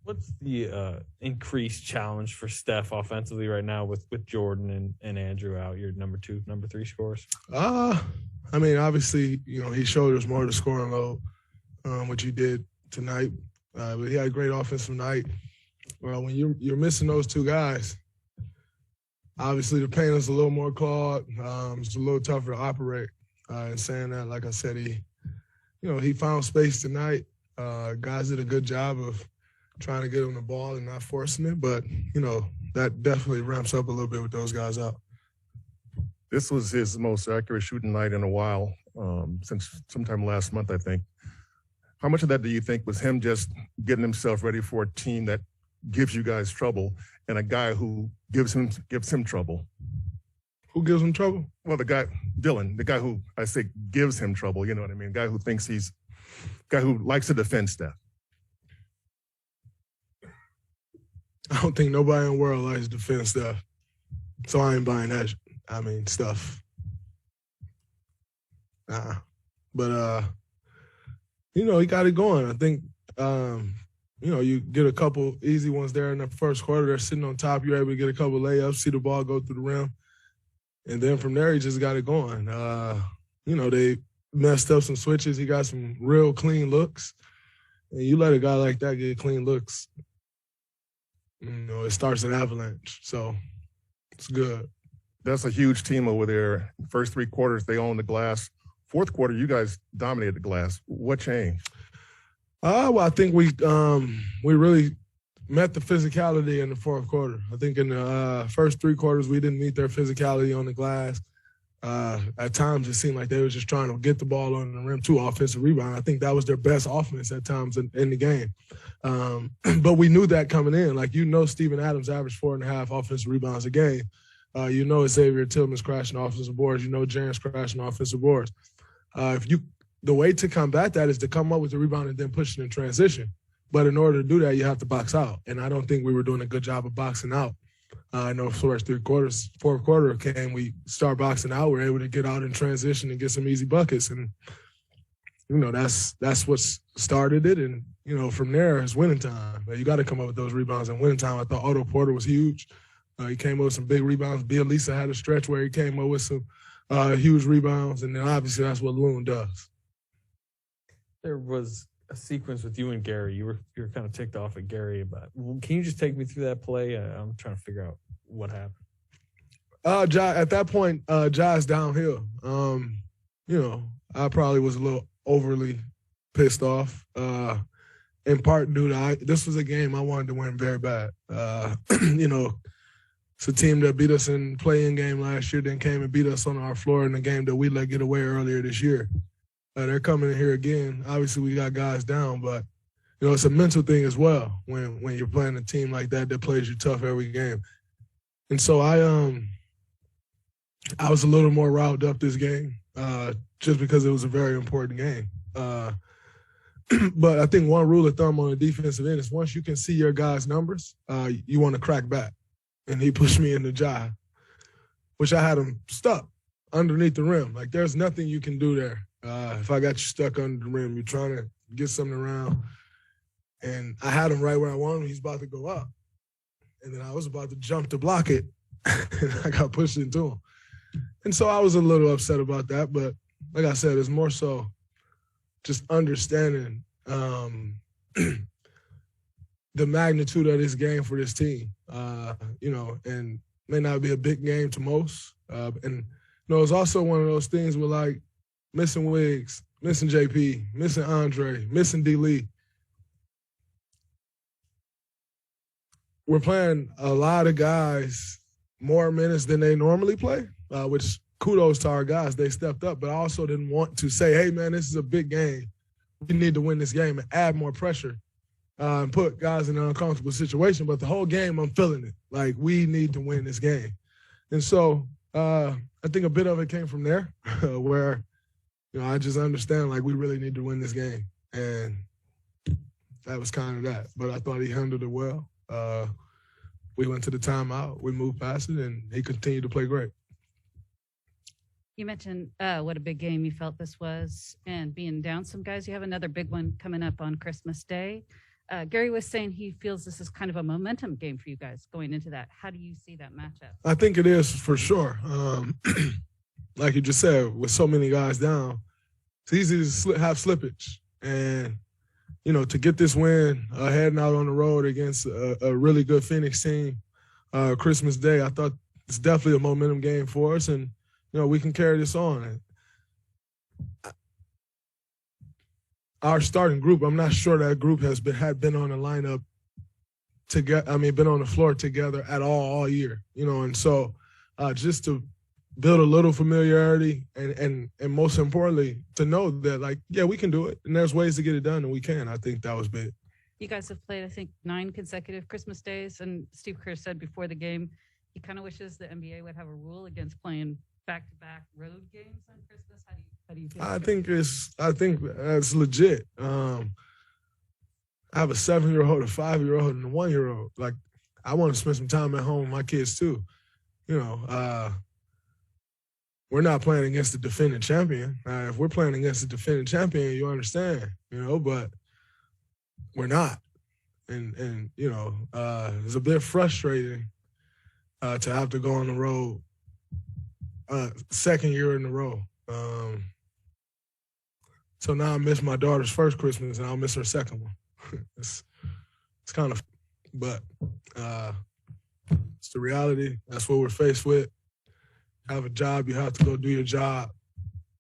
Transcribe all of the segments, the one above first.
What's the increased challenge for Steph offensively right now with Jordan and Andrew out, your number 2, number 3 scorers? I mean, obviously, he showed us more of the scoring load, which he did tonight. But he had a great offensive night. Well, when you're missing those two guys, obviously the paint is a little more clogged. It's a little tougher to operate. And saying that, like I said, he found space tonight. Guys did a good job of trying to get him the ball and not forcing it. But, that definitely ramps up a little bit with those guys out. This was his most accurate shooting night in a while, since sometime last month, I think. How much of that do you think was him just getting himself ready for a team that gives you guys trouble and a guy who gives him trouble? Who gives him trouble? Well, the guy, Dylan, the guy who I say gives him trouble, you know what I mean? Guy who thinks guy who likes to defend Steph. I don't think nobody in the world likes to defend Steph. So I ain't buying that. Stuff. But, he got it going. I think, you get a couple easy ones there in the first quarter. They're sitting on top. You're able to get a couple layups, see the ball go through the rim. And then from there, he just got it going. They messed up some switches. He got some real clean looks. And you let a guy like that get clean looks, it starts an avalanche. So it's good. That's a huge team over there. First 3 quarters, they own the glass. Fourth quarter, you guys dominated the glass. What changed? Well, I think we really met the physicality in the fourth quarter. I think in the first 3 quarters, we didn't meet their physicality on the glass. At times, it seemed like they were just trying to get the ball on the rim, 2 offensive rebounds. I think that was their best offense at times in the game. But we knew that coming in. Steven Adams averaged 4.5 offensive rebounds a game. Xavier Tillman's crashing offensive boards. Jaren's crashing offensive boards. The way to combat that is to come up with the rebound and then push it in transition. But in order to do that, you have to box out. And I don't think we were doing a good job of boxing out. I know first 3 quarters, fourth quarter came, we start boxing out. We're able to get out in transition and get some easy buckets. And, that's what started it. And, from there, it's winning time. You got to come up with those rebounds in winning time. I thought Otto Porter was huge. He came up with some big rebounds. Bielisa had a stretch where he came up with some huge rebounds. And then obviously that's what Loon does. There was a sequence with you and Gary. You were kind of ticked off at Gary about. Can you just take me through that play? I'm trying to figure out what happened. At that point, Jai's downhill. I probably was a little overly pissed off. In part due to this was a game I wanted to win very bad. It's a team that beat us in play-in game last year, then came and beat us on our floor in the game that we let get away earlier this year. They're coming in here again. Obviously, we got guys down, but, it's a mental thing as well when you're playing a team like that plays you tough every game. And so I was a little more riled up this game just because it was a very important game. But I think one rule of thumb on the defensive end is once you can see your guys' numbers, you want to crack back. And he pushed me in the Jai, which I had him stuck underneath the rim. There's nothing you can do there. If I got you stuck under the rim, you're trying to get something around. And I had him right where I wanted him. He's about to go up. And then I was about to jump to block it. And I got pushed into him. And so I was a little upset about that. But like I said, it's more so just understanding the magnitude of this game for this team. And may not be a big game to most. It's also one of those things where, missing Wiggs, missing JP, missing Andre, missing D. Lee. We're playing a lot of guys more minutes than they normally play, which kudos to our guys. They stepped up, but I also didn't want to say, hey, man, this is a big game. We need to win this game and add more pressure and put guys in an uncomfortable situation. But the whole game, I'm feeling it. We need to win this game. And so I think a bit of it came from there where, I just understand, we really need to win this game. And that was kind of that. But I thought he handled it well. We went to the timeout. We moved past it, and he continued to play great. You mentioned what a big game you felt this was and being down some guys. You have another big one coming up on Christmas Day. Gary was saying he feels this is kind of a momentum game for you guys going into that. How do you see that matchup? I think it is for sure. Like you just said, with so many guys down, it's easy to have slippage. And, you know, to get this win, heading out on the road against a really good Phoenix team, Christmas Day, I thought it's definitely a momentum game for us. And, you know, we can carry this on. Our starting group, I'm not sure that group had been on the lineup together. I mean, been on the floor together at all year, you know. And so just to build a little familiarity and most importantly, to know that, like, yeah, we can do it. And there's ways to get it done, and we can. I think that was big. You guys have played, I think, 9 consecutive Christmas days. And Steve Kerr said before the game, he kind of wishes the NBA would have a rule against playing back-to-back road games on Christmas. How do you feel? I think that's legit. I have a 7-year-old, a 5-year-old, and a 1-year-old. Like, I want to spend some time at home with my kids too. You know, we're not playing against the defending champion. If we're playing against the defending champion, you understand, you know, but we're not. And you know, it's a bit frustrating to have to go on the road second year in a row. So now I miss my daughter's first Christmas, and I'll miss her second one. It's kind of, but it's the reality. That's what we're faced with. Have a job, you have to go do your job,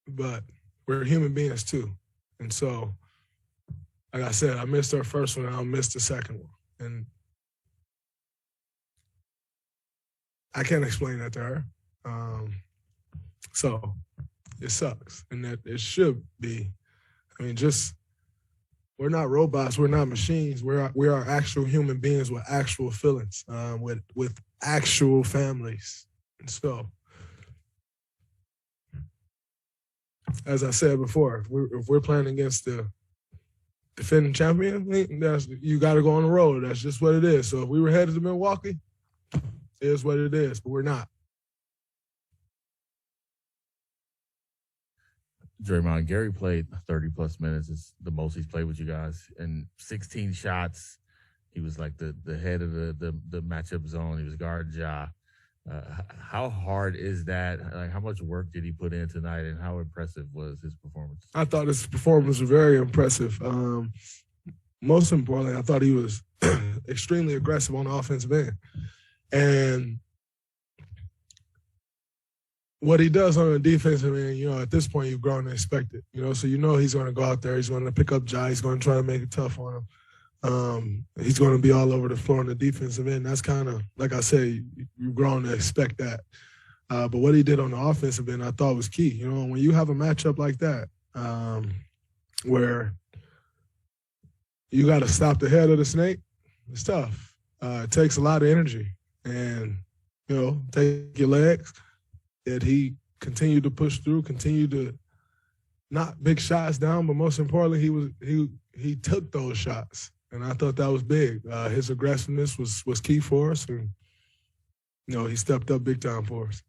but we're human beings too. And so, like I said, I missed her first one, and I'll miss the second one. And I can't explain that to her. So it sucks, and that it should be. I mean, just, we're not robots, we're not machines. We are actual human beings with actual feelings, with actual families. And so, as I said before, if we're playing against the defending champion, you got to go on the road. That's just what it is. So if we were headed to Milwaukee, it is what it is, but we're not. Draymond, Gary played 30-plus minutes. It's the most he's played with you guys. And 16 shots. He was like the head of the matchup zone. He was guarding Ja. How hard is that? Like, how much work did he put in tonight, and how impressive was his performance? I thought his performance was very impressive. Most importantly, I thought he was extremely aggressive on the offensive end. And what he does on the defensive end, you know, at this point, you've grown to expect it. You know, so you know he's going to go out there. He's going to pick up Ja. He's going to try to make it tough on him. He's going to be all over the floor on the defensive end. That's kind of, like I said, you've grown to expect that. But what he did on the offensive end, I thought was key. You know, when you have a matchup like that, where you got to stop the head of the snake, it's tough. It takes a lot of energy, and, you know, take your legs. That he continued to push through, continued to knock big shots down, but most importantly, he took those shots, and I thought that was big. His aggressiveness was key for us, and, you know, he stepped up big time for us.